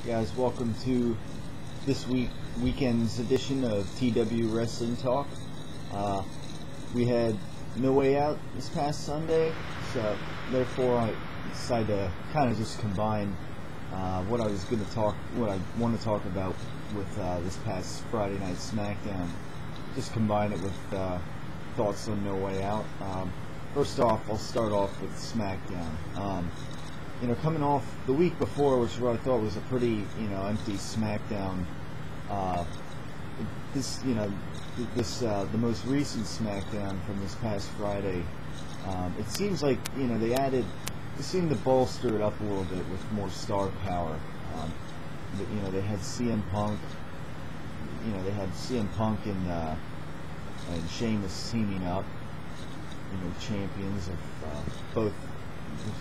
Guys, welcome to this weekend's edition of TW Wrestling Talk. We had No Way Out this past Sunday, so therefore I decided to kind of just combine what I want to talk about with this past Friday night SmackDown. Just combine it with thoughts on No Way Out. First off, I'll start off with SmackDown. Coming off the week before, which I thought was a pretty, empty SmackDown. The most recent SmackDown from this past Friday. It seems like they seemed to bolster it up a little bit with more star power. They had CM Punk. And Sheamus teaming up. Champions of both.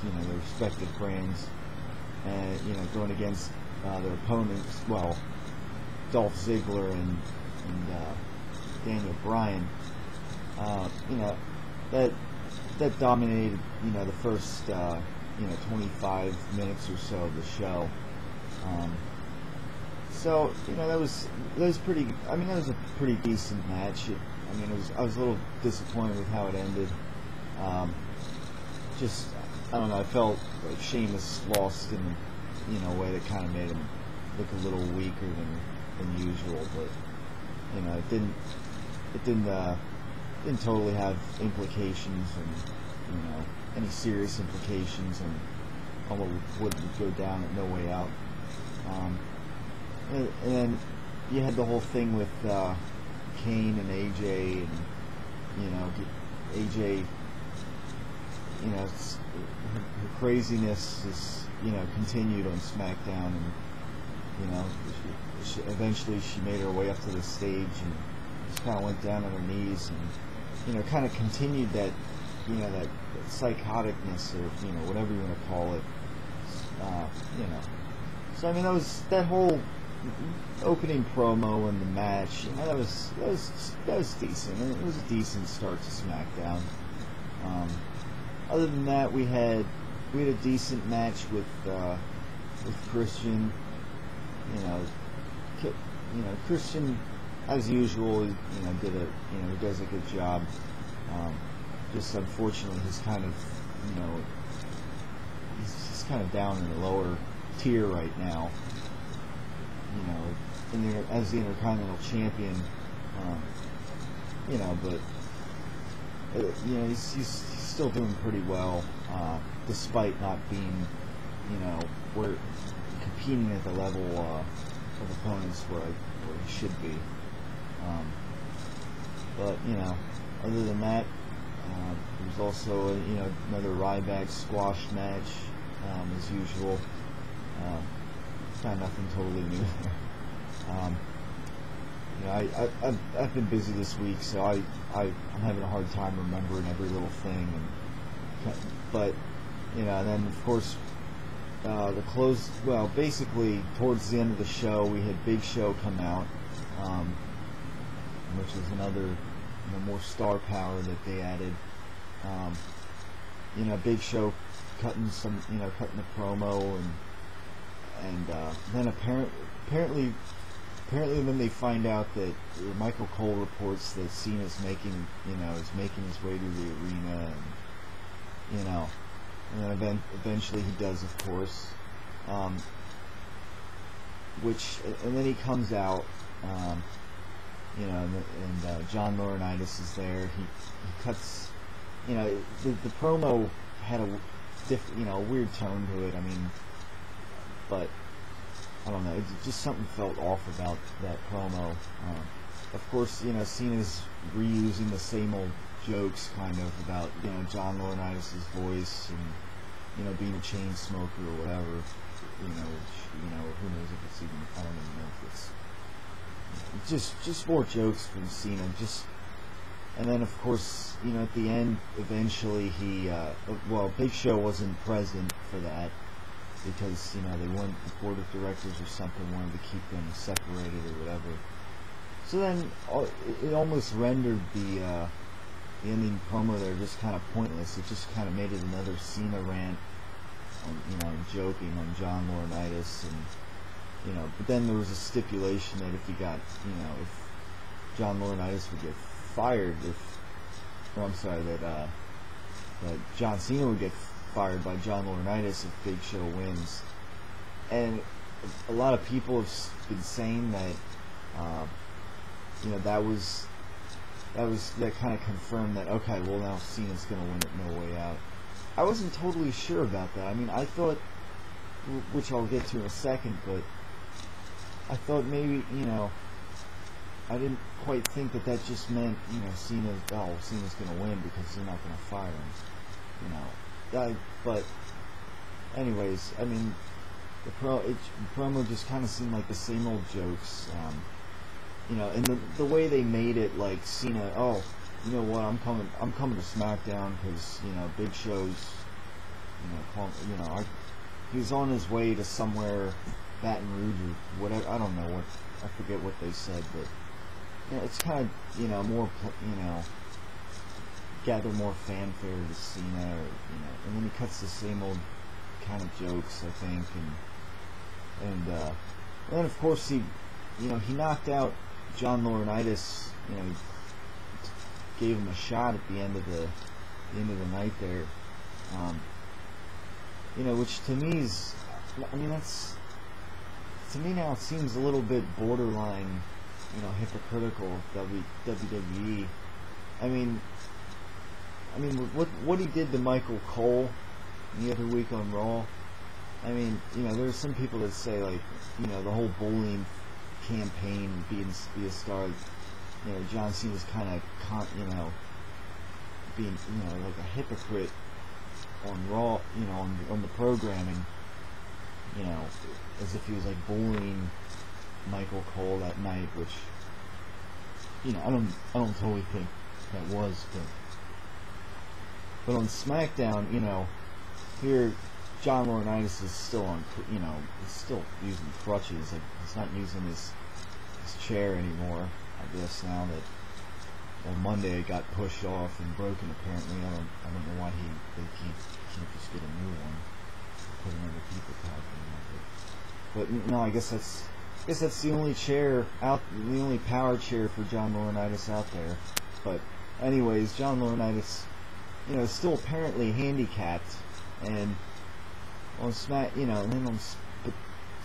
Their respective brands, and going against their opponents. Well, Dolph Ziggler and Daniel Bryan. That dominated the first 25 minutes or so of the show. That was pretty. That was a pretty decent match. I was a little disappointed with how it ended. I don't know, I felt like Sheamus lost in a way that kind of made him look a little weaker than usual, but it didn't totally have implications and any serious implications, and almost wouldn't go down at No Way Out. And then you had the whole thing with Kane and AJ, and AJ. Her craziness is, continued on SmackDown, and, eventually she made her way up to the stage and just kind of went down on her knees and, kind of continued that, that psychoticness, or, whatever you want to call it, So, that was that whole opening promo and the match, that was decent. It was a decent start to SmackDown. Other than that, we had a decent match with Christian. Christian, as usual, he does a good job. Just unfortunately, he's kind of down in the lower tier right now. As the Intercontinental Champion. But he's still doing pretty well, despite not being, we're competing at the level of opponents where he should be. But other than that, there's also another Ryback squash match, as usual. Kind of nothing totally new there. I've been busy this week, so I'm having a hard time remembering every little thing. But and then of course the close. Well, basically towards the end of the show, we had Big Show come out, which is another more star power that they added. Big Show cutting a promo, and then apparently when they find out that Michael Cole reports that Cena's making his way to the arena, and then eventually he does, of course, and then he comes out, and John Laurinaitis is there. He cuts, the promo had a weird tone to it. But I don't know, just something felt off about that promo. Of course, Cena's reusing the same old jokes, kind of, about, John Laurinaitis' voice, and, being a chain smoker or whatever, who knows if it's even, I don't even know if it's, just more jokes from Cena, and then, of course, at the end, eventually Big Show wasn't present for that, because they wanted, the board of directors or something wanted to keep them separated or whatever. So then it almost rendered the ending promo there just kind of pointless. It just kind of made it another Cena rant, on, joking on John Laurinaitis, But then there was a stipulation that if he got, if John Laurinaitis would get fired, that John Cena would get fired by John Laurinaitis if Big Show wins. And a lot of people have been saying that, that kind of confirmed that, okay, well, now Cena's going to win it No Way Out. I wasn't totally sure about that. I mean, I thought, which I'll get to in a second, but I thought maybe, I didn't quite think that just meant, Cena's going to win because they're not going to fire him. But anyways, I mean, the promo just kind of seemed like the same old jokes, and the way they made it, like Cena, oh, you know what, I'm coming to SmackDown because Big Show's, he's on his way to somewhere, Baton Rouge or whatever. I don't know I forget what they said, but it's kind of more gather more fanfare to Cena, and then he cuts the same old kind of jokes, I think, and then of course he knocked out John Laurinaitis, gave him a shot at the end of the night there, which to me is, to me now it seems a little bit borderline, hypocritical of WWE. I mean, what he did to Michael Cole the other week on Raw. I mean, there's some people that say, like, the whole bullying campaign, be a star, John Cena's kind of, being, like a hypocrite on Raw, on the programming, as if he was like bullying Michael Cole that night, which, I don't totally think that was, but on SmackDown, here John Laurinaitis is still on, he's still using crutches. Like, he's not using his chair anymore. I guess now that, well, Monday it got pushed off and broken. Apparently, I don't know why they can't just get a new one, put another people talking about it. But no, I guess that's the only chair out, the only power chair for John Laurinaitis out there. But anyways, John Laurinaitis, is still apparently handicapped, and on but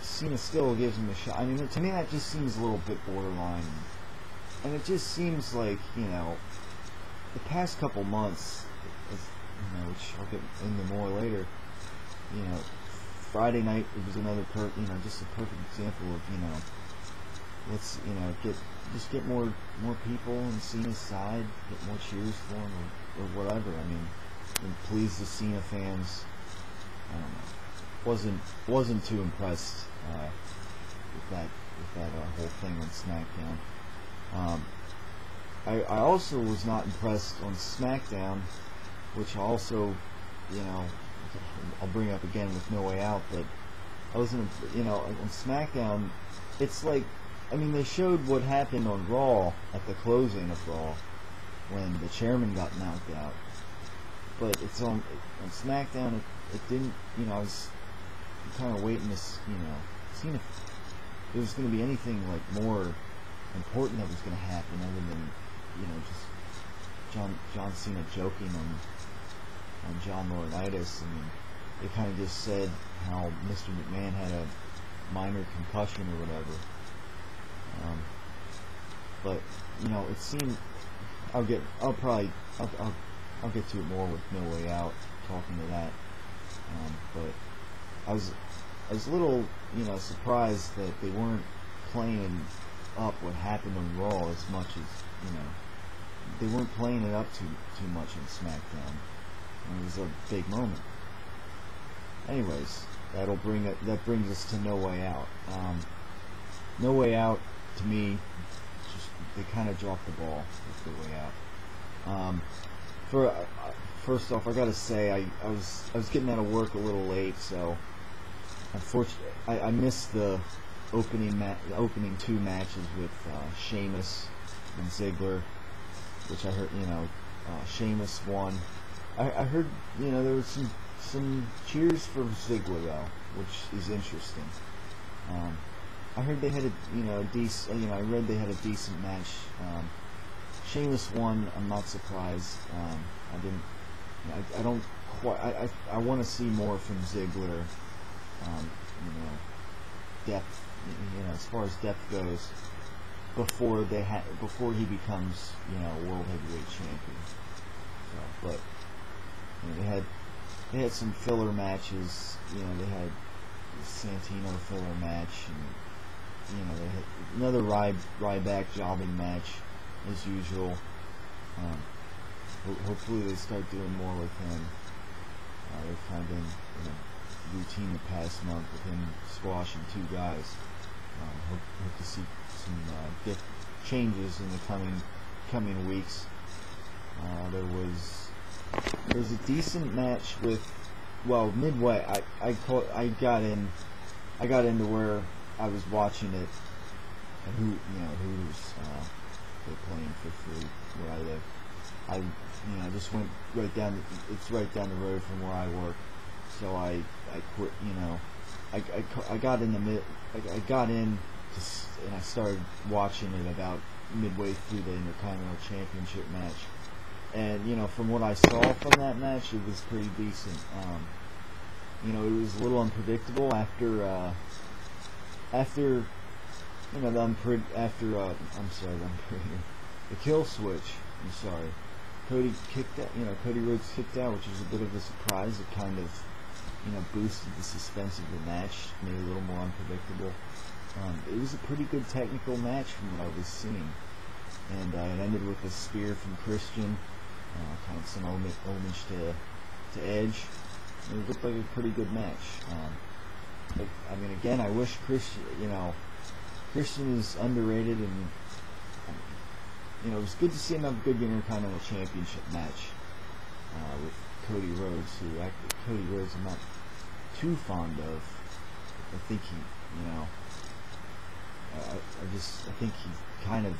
Cena still gives him a shot. I mean, to me that just seems a little bit borderline, and it just seems like, the past couple months, which I'll get into more later, Friday night it was another just a perfect example of, let's, get more people on Cena's side, get more cheers for him, or whatever. I mean, and please the Cena fans. I don't know. Wasn't too impressed with that whole thing on SmackDown. I also was not impressed on SmackDown, which also, I'll bring up again with No Way Out, but I wasn't, on SmackDown, it's like, I mean, they showed what happened on Raw at the closing of Raw when the chairman got knocked out, but it's on SmackDown. It didn't, I was kind of waiting to, seeing if there was going to be anything like more important that was going to happen other than, just John Cena joking on John Laurinaitis. I mean, they kind of just said how Mr. McMahon had a minor concussion or whatever. But it seemed, I'll get to it more with No Way Out, talking to that. But I was a little, surprised that they weren't playing up what happened on Raw as much as, they weren't playing it up too much on SmackDown. And it was a big moment. Anyways, that brings us to No Way Out. No Way Out, to me, they kind of dropped the ball with The Way Out. First off, I gotta say, I was getting out of work a little late, so unfortunately I missed the opening two matches with Sheamus and Ziggler, which I heard, Sheamus won. I heard, there was some cheers for Ziggler though, which is interesting. I heard they had a decent. I read they had a decent match. Sheamus won. I'm not surprised. I didn't. I don't quite. I want to see more from Ziggler. Depth. As far as depth goes, before he becomes world heavyweight champion. So, but they had some filler matches. They had the Santino filler match, and they had another Ryback jobbing match as usual. Hopefully they start doing more with him. They've kind of been routine the past month with him squashing two guys. Hope to see some changes in the coming weeks. There was a decent match with midway. I got into where I was watching it, and who's they're playing for free where I live. I just went right down. It's right down the road from where I work, so I quit. I got in the mid. I got in and I started watching it about midway through the Intercontinental Championship match. And from what I saw from that match, it was pretty decent. It was a little unpredictable after the kill switch. I'm sorry. Cody kicked out. Cody Rhodes kicked out, which was a bit of a surprise. It kind of boosted the suspense of the match, made it a little more unpredictable. It was a pretty good technical match from what I was seeing, and it ended with a spear from Christian, kind of some homage to Edge. It looked like a pretty good match. But again, I wish Christian is underrated, and it was good to see him have a good Intercontinental Championship match with Cody Rhodes, Cody Rhodes I'm not too fond of. I think I think he kind of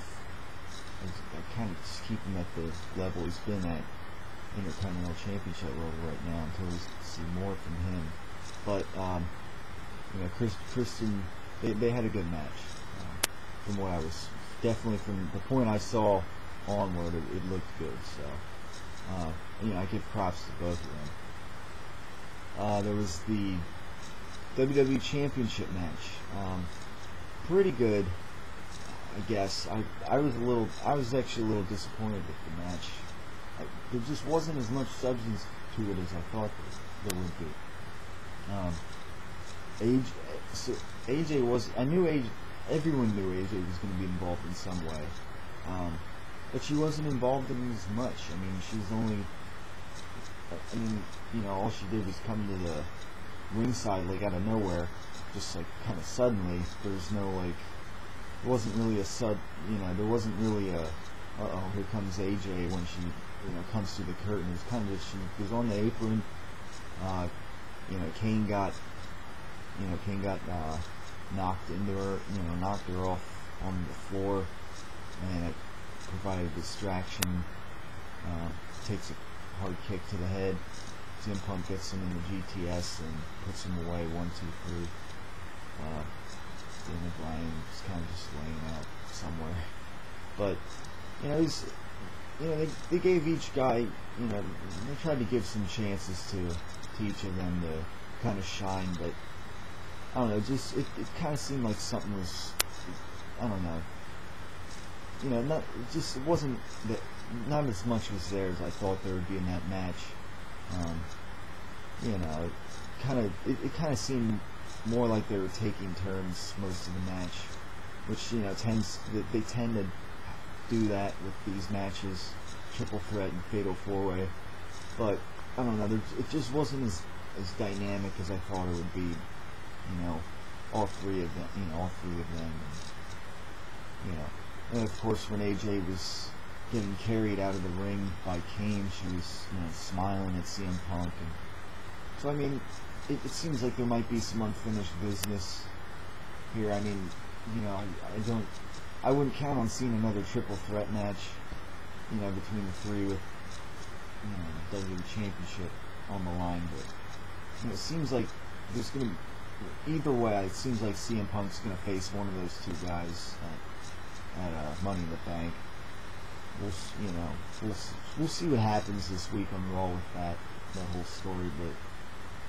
just keep him at the level he's been at, Intercontinental Championship level right now, until we see more from him. But Christian, they had a good match. From what I was, definitely from the point I saw onward, it looked good. So I give props to both of them. There was the WWE Championship match. Pretty good, I guess. I was actually a little disappointed with the match. There just wasn't as much substance to it as I thought there would be. AJ was. Everyone knew AJ was going to be involved in some way, but she wasn't involved in as much. She was only. All she did was come to the ringside out of nowhere, just kind of suddenly. There's no it wasn't really there wasn't really a here comes AJ when she comes through the curtain. It was kind of just, she was on the apron. Kane got knocked into her, knocked her off on the floor, and it provided a distraction. Takes a hard kick to the head. CM Punk gets him in the GTS and puts him away 1, 2, 3. Daniel Bryan is kind of just laying out somewhere. But they gave each guy, they tried to give some chances to each of them to kind of shine, but I don't know, just it kind of seemed like something was, I don't know, it wasn't that, not as much was there as I thought there would be in that match. It kind of seemed more like they were taking turns most of the match, which they tend to do that with these matches, triple threat and fatal 4-way. But I don't know, it just wasn't as dynamic as I thought it would be. All three of them. And of course, when AJ was getting carried out of the ring by Kane, she was smiling at CM Punk, and so it seems like there might be some unfinished business here. I wouldn't count on seeing another triple threat match, between the three with the WWE Championship on the line, but it seems like there's going to either way, it seems like CM Punk's going to face one of those two guys at Money in the Bank. We'll see what happens this week on Raw with that whole story, but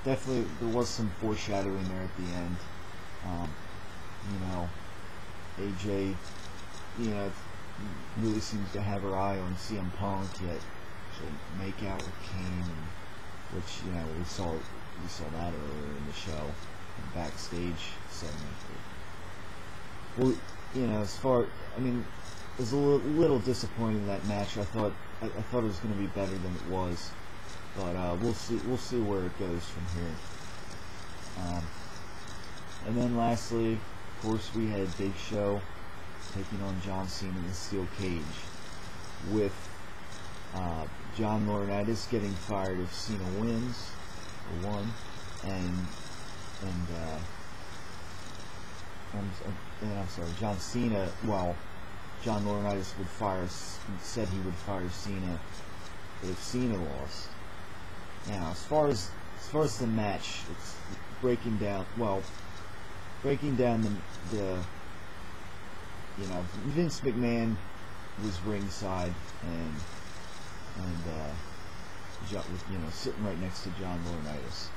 definitely there was some foreshadowing there at the end. AJ, really seems to have her eye on CM Punk, yet she'll make out with Kane, which we saw that earlier in the show, backstage segment. Well, it was a little disappointing, that match. I thought it was going to be better than it was, but we'll see where it goes from here. And then lastly, of course, we had Big Show taking on John Cena in the steel cage, with John Laurinaitis getting fired if Cena wins, or won, and I'm sorry, John Cena. Well, John Laurinaitis said he would fire Cena if Cena lost. Now, as far as the match, it's breaking down the Vince McMahon was ringside and was sitting right next to John Laurinaitis,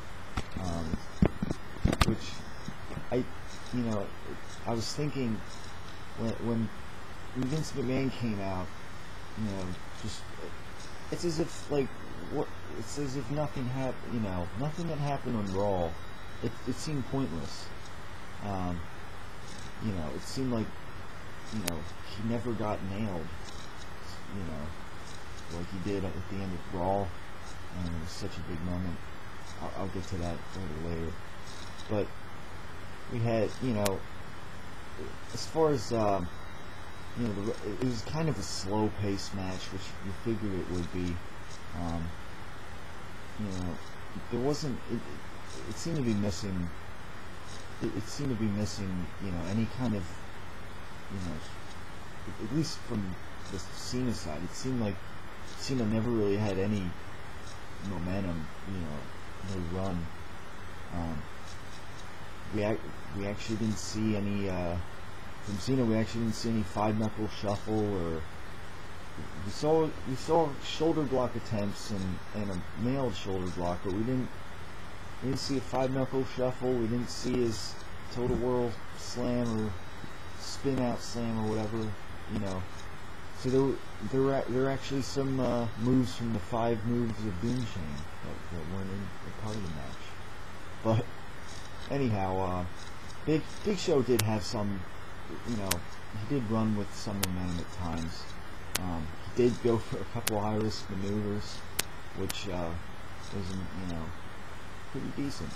which I was thinking when Vince McMahon came out, it's as if nothing happened. Nothing that happened on Raw, it seemed pointless. It seemed like he never got nailed, like he did at the end of Raw, and it was such a big moment. I'll get to that a little later. But we had, as far as it was kind of a slow-paced match, which you figured it would be. There wasn't. It seemed to be missing. It seemed to be missing, any kind of, at least from the Cena side, it seemed like Cena never really had any momentum, no run. We actually didn't see any from Cena. We actually didn't see any 5-knuckle shuffle, or we saw shoulder block attempts and a nailed shoulder block, but we didn't see a 5-knuckle shuffle. We didn't see his total whirl slam or spin out slam or whatever, So there were actually some moves from the 5 moves of Doom Chain that weren't a part of the match. But anyhow, Big Show did have some, he did run with some momentum at times. He did go for a couple high-risk maneuvers, which was, pretty decent.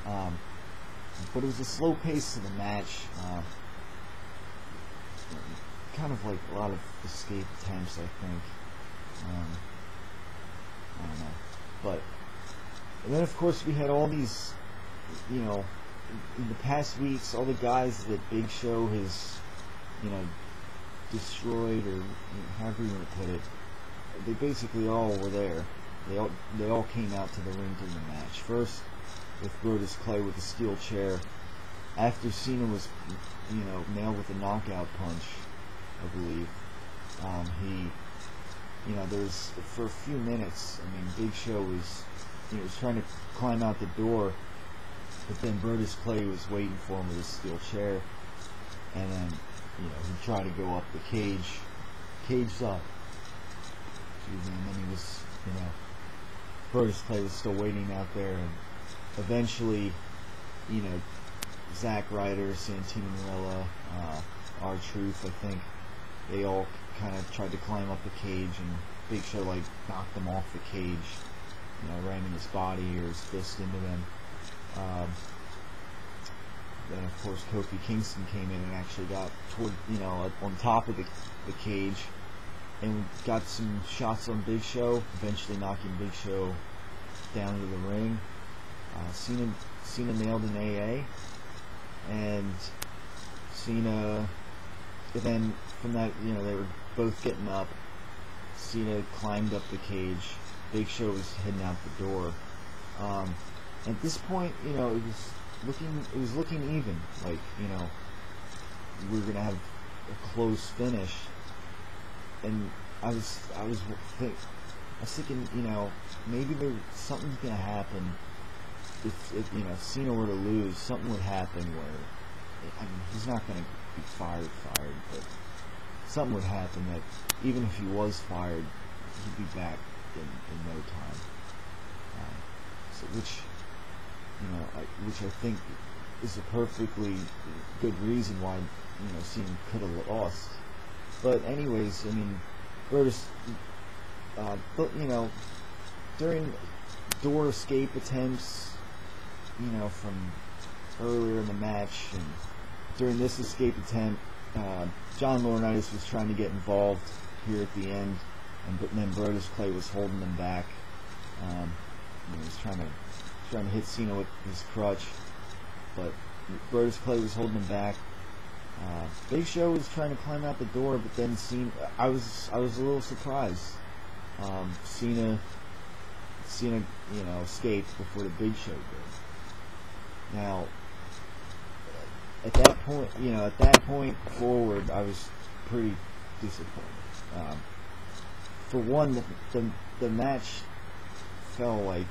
But it was a slow pace to the match. Kind of like a lot of escape attempts, I think. I don't know. But, and then of course we had all these, in the past weeks, all the guys that Big Show has, destroyed, or however you want to put it, they basically all were there. They all came out to the ring during the match. First, with Brodus Clay with a steel chair. After Cena was, nailed with a knockout punch, I believe. There's, for a few minutes, Big Show was trying to climb out the door, but then Brodus Clay was waiting for him with a steel chair, and then, he tried to go up the cage up. Excuse me, and then he was, Brodus Clay was still waiting out there, and eventually, Zack Ryder, Santino Marella, R-Truth, I think, they all kind of tried to climb up the cage, and Big Show knocked them off the cage, ramming his body or his fist into them. Then of course Kofi Kingston came in and actually got toward, on top of the cage, and got some shots on Big Show, eventually knocking Big Show down to the ring. Cena nailed an AA, and Cena, and then from that, they were both getting up. Cena climbed up the cage. Big Show was heading out the door. At this point, it was it was looking even, like, you know, we were gonna have a close finish, and I was thinking, you know, maybe something's gonna happen. If you know, Cena were to lose, something would happen where, I mean, he's not gonna be fired, but something would happen that even if he was fired, he'd be back in no time. So which I think is a perfectly good reason why, you know, Cena could have lost. But anyways, I mean, Brutus, but you know, during door escape attempts, you know, from earlier in the match, and during this escape attempt, John Laurinaitis was trying to get involved here at the end, and then Brodus Clay was holding them back. He was trying to hit Cena with his crutch, but Brodus Clay was holding him back. Big Show was trying to climb out the door, but then Cena, I was a little surprised. Cena, you know, escaped before the Big Show did. Now, at that point forward, I was pretty disappointed. For one, the match fell like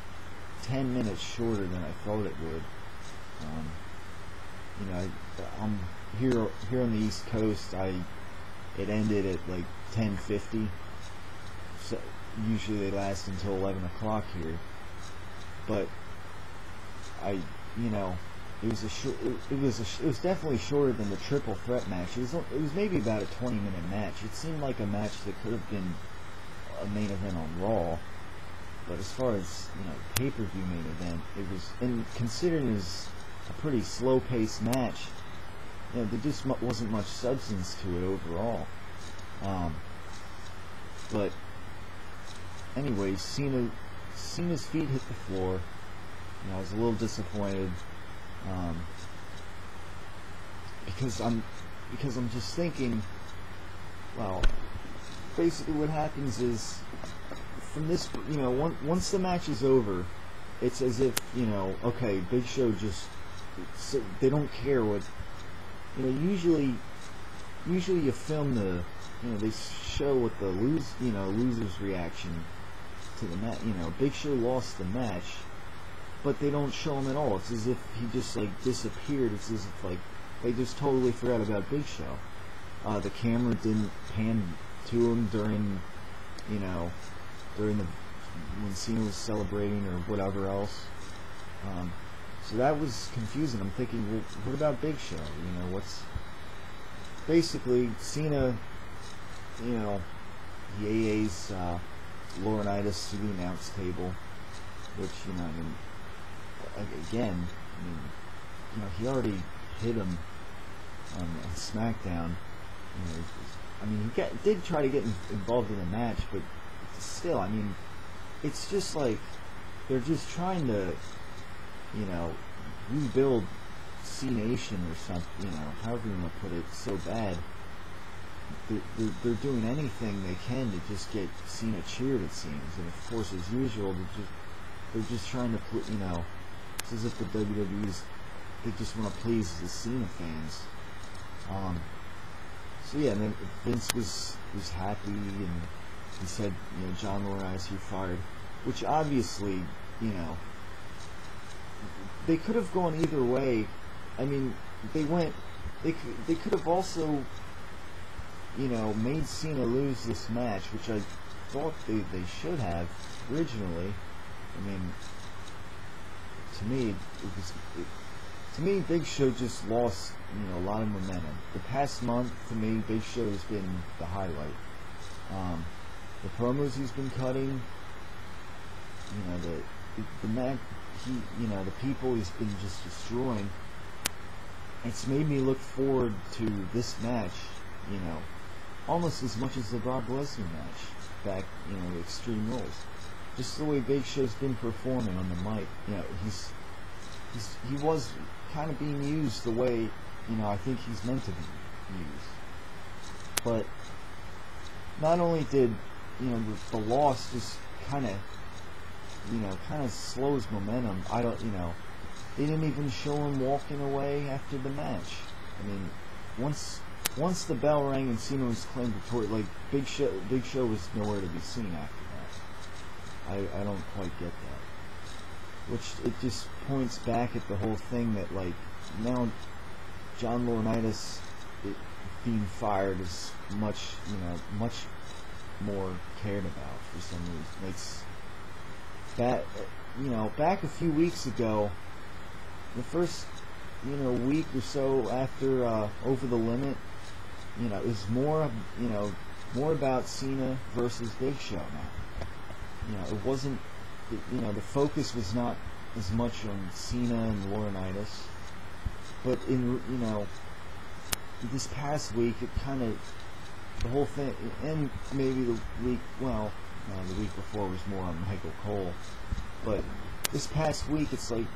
10 minutes shorter than I thought it would. You know, I'm here on the East Coast. It ended at like 10:50. So usually they last until 11 o'clock here. But you know, it was definitely shorter than the triple threat match. It was maybe about a 20-minute match. It seemed like a match that could have been a main event on Raw. But as far as, you know, pay-per-view main event, it was, and considering it was a pretty slow-paced match, you know, there just wasn't much substance to it overall. But anyway, Cena's feet hit the floor. You know, I was a little disappointed, because I'm just thinking, well, basically what happens is, from this, you know, once the match is over, it's as if, you know, okay, Big Show just, they don't care what, you know, usually you film the, you know, they show what the loser's reaction to the match. You know, Big Show lost the match, but they don't show him at all. It's as if he just, like, disappeared. It's as if, like, they just totally forgot about Big Show. The camera didn't pan to him during, you know, when Cena was celebrating or whatever else. So that was confusing. I'm thinking, well, what about Big Show? You know, what's basically Cena, you know, he AA's Laurinaitis to the announce table, which, you know, I mean, again, I mean, you know, he already hit him on SmackDown. You know, I mean, he did try to get involved in the match, but still, I mean, it's just like they're just trying to, you know, rebuild C-Nation or something, you know, however you want to put it, so bad. They're doing anything they can to just get Cena cheered, it seems, and of course, as usual, they're just trying to put, you know, it's as if the WWE's, they just want to please the Cena fans. So yeah, and then Vince was happy, and he said, you know, John Laurinaitis, you're fired, which obviously, you know, they could have gone either way. I mean, they could have also, you know, made Cena lose this match, which I thought they should have originally. I mean, to me, Big Show just lost, you know, a lot of momentum. The past month, to me, Big Show has been the highlight. The promos he's been cutting, you know, the man, you know, the people he's been just destroying. It's made me look forward to this match, you know, almost as much as the Brock Lesnar match back, you know, Extreme Rules. Just the way Big Show's been performing on the mic, you know, he was kind of being used the way, you know, I think he's meant to be used. But not only did, you know, the loss just kind of, you know, kind of slows momentum. I don't, you know, they didn't even show him walking away after the match. I mean, once the bell rang and Cena was claimed victorious, like Big Show was nowhere to be seen after that. I don't quite get that. Which it just points back at the whole thing that like now John Laurinaitis being fired is much more cared about for some reason. It's that back a few weeks ago, the first week or so after Over the Limit, it was more about Cena versus Big Show now. It wasn't, the focus was not as much on Cena and Laurinaitis, but in this past week it kind of, the whole thing, and maybe the week before was more on Michael Cole, but this past week it's like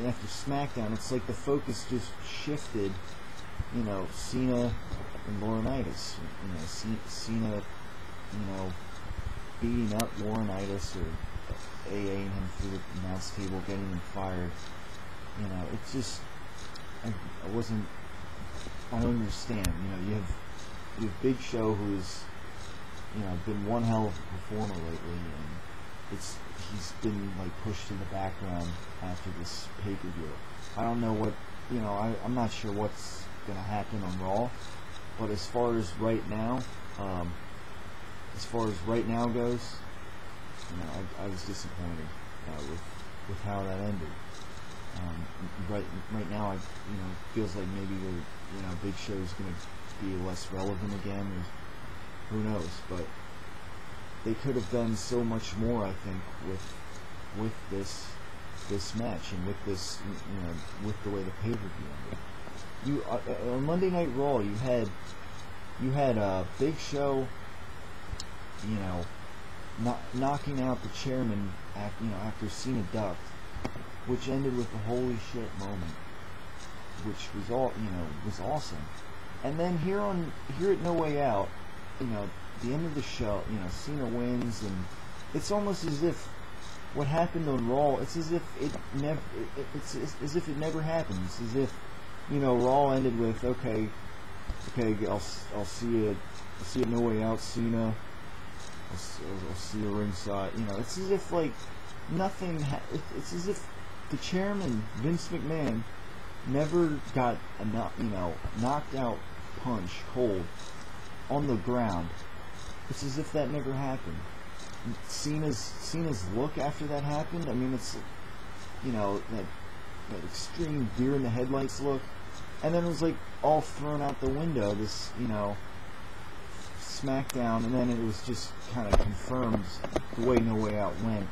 after SmackDown, it's like the focus just shifted. Cena and Laurinaitis. Cena, beating up Laurinaitis or AAing him through the announce table, getting him fired. It's just, I don't understand. You have Big Show, who's been one hell of a performer lately, and he's been like pushed to the background after this pay-per-view. I don't know what, I'm not sure what's going to happen on Raw, but as far as right now goes, I was disappointed with how that ended. Right now, feels like maybe Big Show's going to be less relevant again, or who knows, but they could have done so much more, I think, with this match and with this, with the way the pay-per-view ended. On Monday Night Raw, you had Big Show, knocking out the chairman, after Cena ducked, which ended with the holy shit moment, which was was awesome. And then here at No Way Out, the end of the show, Cena wins, and it's almost as if what happened on Raw, it's as if it never, it's as if it never happened. It's as if, Raw ended with, okay, I'll see you at No Way Out, Cena. I'll see you ringside. It's as if like nothing. It's as if the chairman, Vince McMahon, never got a knocked out punch cold on the ground. It's as if that never happened. Cena's look after that happened. I mean, it's that extreme deer in the headlights look, and then it was like all thrown out the window. This SmackDown, and then it was just kind of confirmed the way No Way Out went,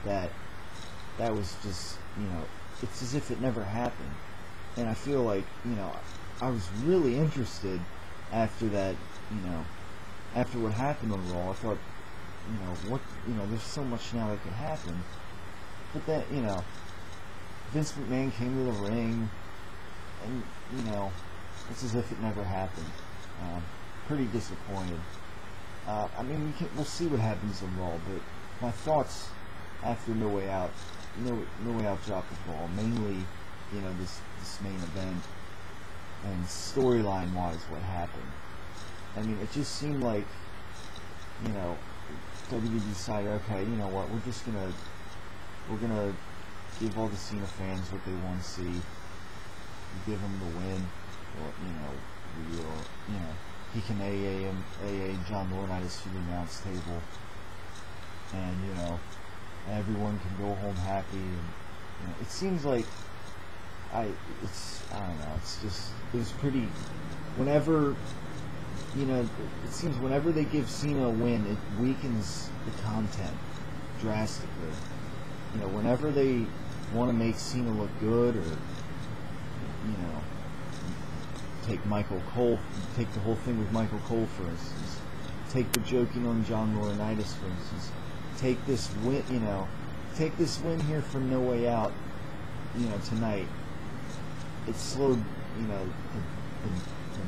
that was just it's as if it never happened. And I feel like I was really interested after that, after what happened on Raw. I thought, there's so much now that could happen. But that, Vince McMahon came to the ring, and, it's as if it never happened. Pretty disappointed. I mean, we'll see what happens on Raw, but my thoughts after No Way Out, No Way Out dropped the ball, mainly, this main event, and storyline-wise what happened. I mean, it just seemed like, WWE decided, okay, you know what, we're gonna give all the Cena fans what they want to see. We give them the win, or he can AA John Laurinaitis through the announce table, and everyone can go home happy. And it seems like I don't know. It was pretty. Whenever it seems whenever they give Cena a win, it weakens the content drastically. Whenever they want to make Cena look good, or take Michael Cole, take the whole thing with Michael Cole, for instance. Take the joking on John Laurinaitis, for instance. Take this win, here from No Way Out, tonight. It slowed, the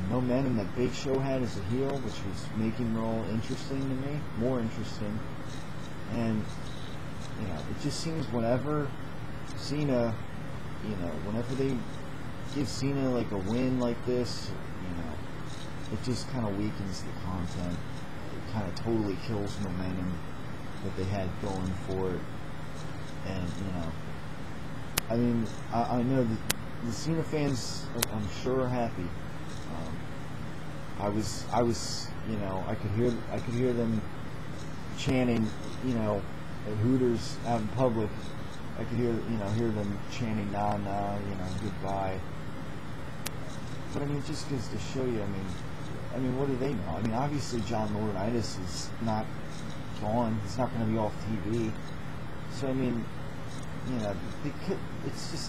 momentum that Big Show had as a heel, which was making Raw interesting to me, more interesting. And, it just seems whenever Cena, whenever they give Cena like a win like this, it just kind of weakens the content. It kind of totally kills momentum that they had going for it. And I mean, I know that the Cena fans, I'm sure, are happy. I was, I could hear them chanting, at Hooters out in public. I could hear them chanting, nah, goodbye. But I mean, it just goes to show you, I mean, what do they know? I mean, obviously John Laurinaitis is not gone. He's not going to be off TV. So I mean, they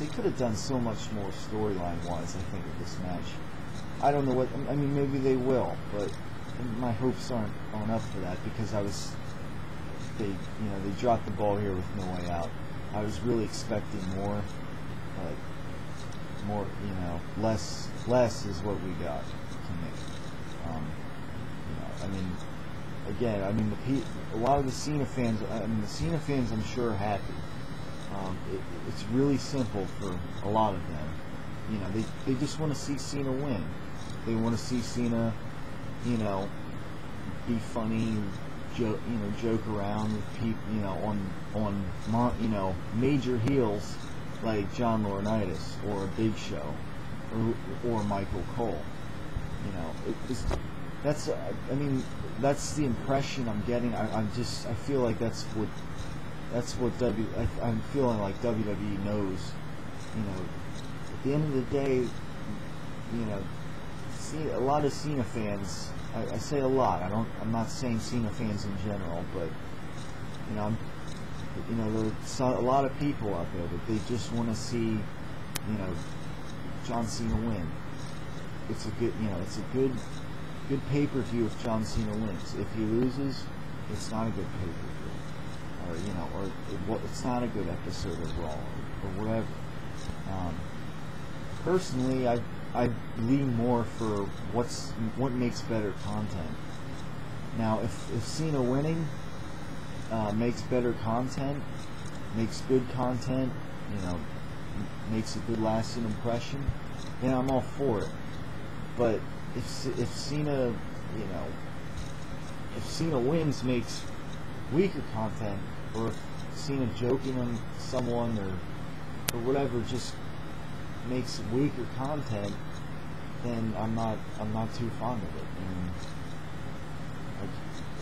could have done so much more storyline-wise, I think, with this match. I don't know what, I mean, maybe they will, but my hopes aren't up for that, because they dropped the ball here with no way out. I was really expecting more, but more, less is what we got to me. I mean, again, a lot of the Cena fans, I'm sure are happy. It's really simple for a lot of them. They just want to see Cena win. They want to see Cena, be funny, joke around with people, on major heels like John Laurinaitis or a Big Show or Michael Cole. That's the impression I'm getting. I feel like I'm feeling like WWE knows. At the end of the day, a lot of Cena fans. I say a lot. I'm not saying Cena fans in general, but there's a lot of people out there that they just want to see, John Cena win. It's a good pay-per-view if John Cena wins. If he loses, it's not a good pay-per-view, or it's not a good episode of Raw, or whatever. Personally, I lean more for what makes better content. Now, if Cena winning makes better content, makes good content, makes a good lasting impression, then I'm all for it. But if Cena, if Cena wins makes weaker content, or if Cena joking on someone or whatever just makes weaker content, then I'm not too fond of it. And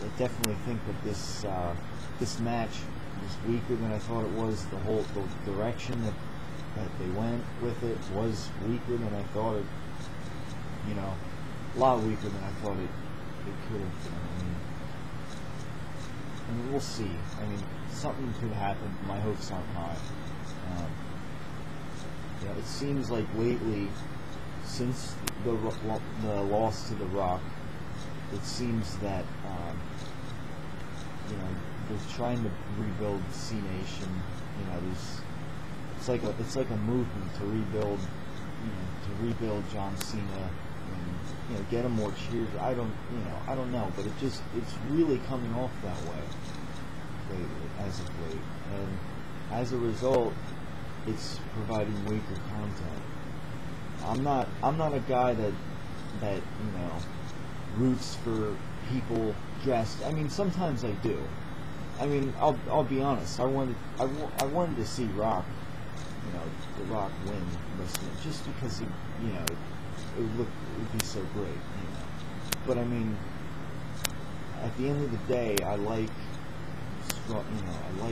I definitely think that this match was weaker than I thought it was. The direction that they went with it was weaker than I thought it. A lot weaker than I thought it could have been. I mean, we'll see. Something could happen. My hopes aren't high. It seems like lately, since the loss to The Rock, it seems that they're trying to rebuild C Nation. It's like a movement to rebuild John Cena and get him more cheers. I don't know, but it's really coming off that way lately, as of late, and as a result, it's providing weaker content. I'm not a guy that roots for people dressed. Sometimes I do. I'll be honest. I wanted to see Rock, The Rock win wrestling, just because it would be so great. But at the end of the day, I like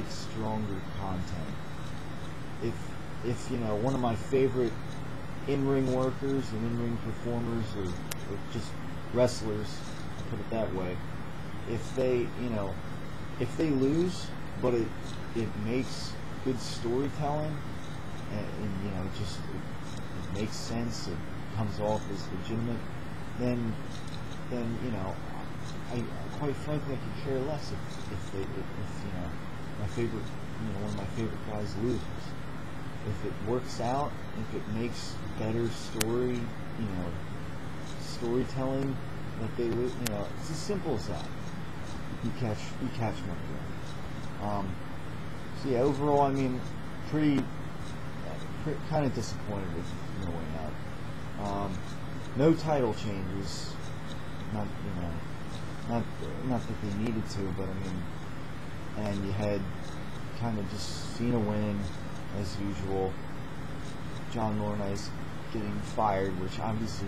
stronger content. If one of my favorite in-ring workers and in-ring performers or just wrestlers, I'll put it that way, if they lose, but it makes good storytelling and it makes sense, it comes off as legitimate, then I quite frankly I could care less if my favorite one of my favorite guys loses. If it works out, if it makes better storytelling, that they lose, it's as simple as that. You catch my drift. So yeah, overall, pretty kind of disappointed with No Way Out. No title changes. Not not that they needed to, but I mean, and you had kind of just Cena winning as usual. John Laurinaitis getting fired, which obviously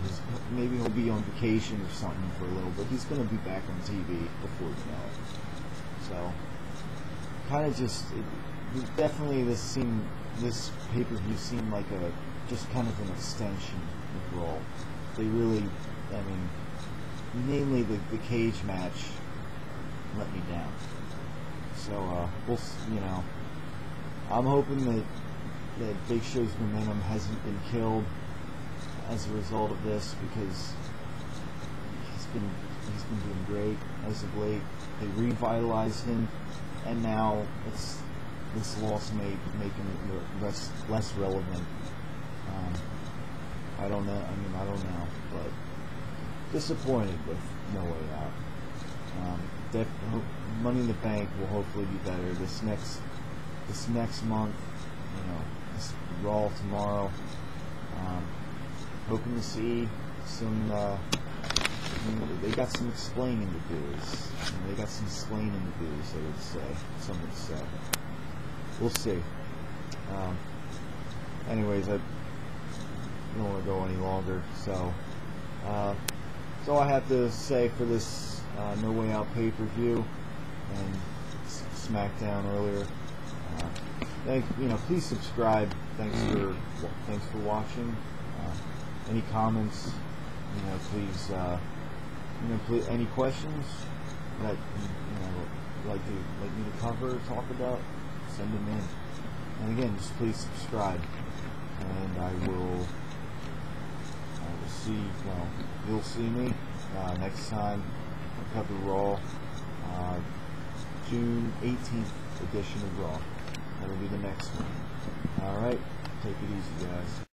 maybe he'll be on vacation or something for a little, but he's going to be back on TV before you know it. So, kind of just definitely this pay-per-view seemed like just kind of an extension of Raw. They really, I mean, namely the cage match let me down. So I'm hoping that Big Show's momentum hasn't been killed as a result of this, because he's been doing great as of late. They revitalized him, and now this loss may make him less relevant. I don't know. But disappointed with No Way Out. Money in the Bank will hopefully be better this next month. This Raw tomorrow. Hoping to see some. They got some explaining to do. They got some explaining to do. So would say. Some would say. We'll see. Anyways, I don't want to go any longer. So that's all I have to say for this No Way Out pay-per-view and SmackDown earlier. Please subscribe. Thanks for watching. Any comments? Please. Please, any questions that like me to cover or talk about, send them in. And again, just please subscribe, and I will see. You'll see me next time. I'll cover Raw, June 18th edition of Raw. That'll be the next one. Alright, take it easy, guys.